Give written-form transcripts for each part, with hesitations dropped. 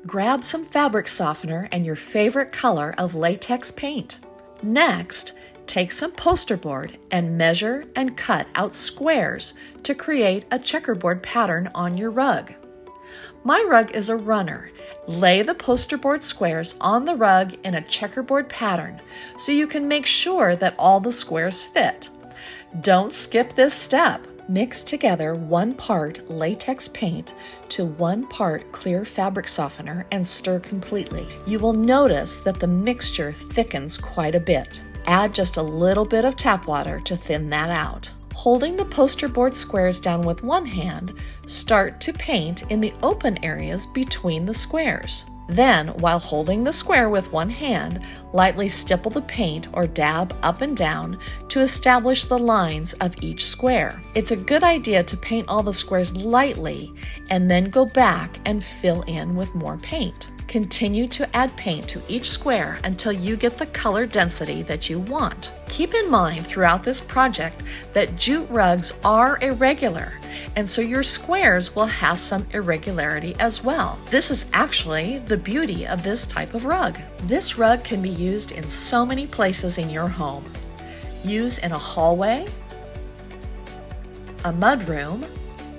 Grab some fabric softener and your favorite color of latex paint. Next, take some poster board and measure and cut out squares to create a checkerboard pattern on your rug. My rug is a runner. Lay the poster board squares on the rug in a checkerboard pattern so you can make sure that all the squares fit. Don't skip this step. Mix together 1 part latex paint to 1 part clear fabric softener and stir completely. You will notice that the mixture thickens quite a bit. Add just a little bit of tap water to thin that out. Holding the poster board squares down with one hand, start to paint in the open areas between the squares. Then, while holding the square with one hand, lightly stipple the paint or dab up and down to establish the lines of each square. It's a good idea to paint all the squares lightly and then go back and fill in with more paint. Continue to add paint to each square until you get the color density that you want. Keep in mind throughout this project that jute rugs are irregular, and so your squares will have some irregularity as well. This is actually the beauty of this type of rug. This rug can be used in so many places in your home. Use in a hallway, a mudroom,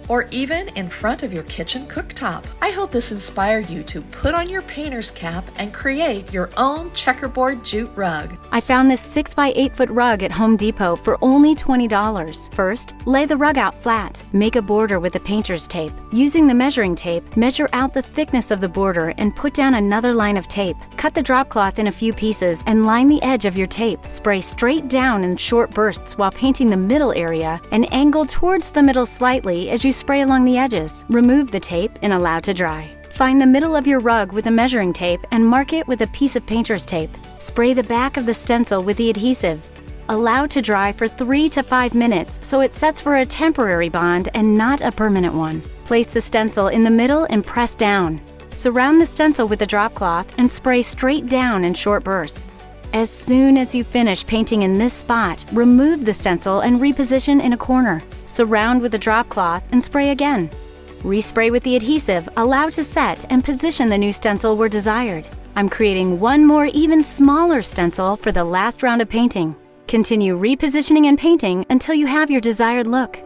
or even in front of your kitchen cooktop. I hope this inspired you to put on your painter's cap and create your own checkerboard jute rug. I found this 6 by 8 foot rug at Home Depot for only $20. First, lay the rug out flat. Make a border with the painter's tape. Using the measuring tape, measure out the thickness of the border and put down another line of tape. Cut the drop cloth in a few pieces and line the edge of your tape. Spray straight down in short bursts while painting the middle area and angle towards the middle slightly as you spray along the edges. Remove the tape and allow to dry. Find the middle of your rug with a measuring tape and mark it with a piece of painter's tape. Spray the back of the stencil with the adhesive. Allow to dry for 3 to 5 minutes so it sets for a temporary bond and not a permanent one. Place the stencil in the middle and press down. Surround the stencil with a drop cloth and spray straight down in short bursts. As soon as you finish painting in this spot, remove the stencil and reposition in a corner. Surround with a drop cloth and spray again. Respray with the adhesive, allow to set, and position the new stencil where desired. I'm creating one more even smaller stencil for the last round of painting. Continue repositioning and painting until you have your desired look.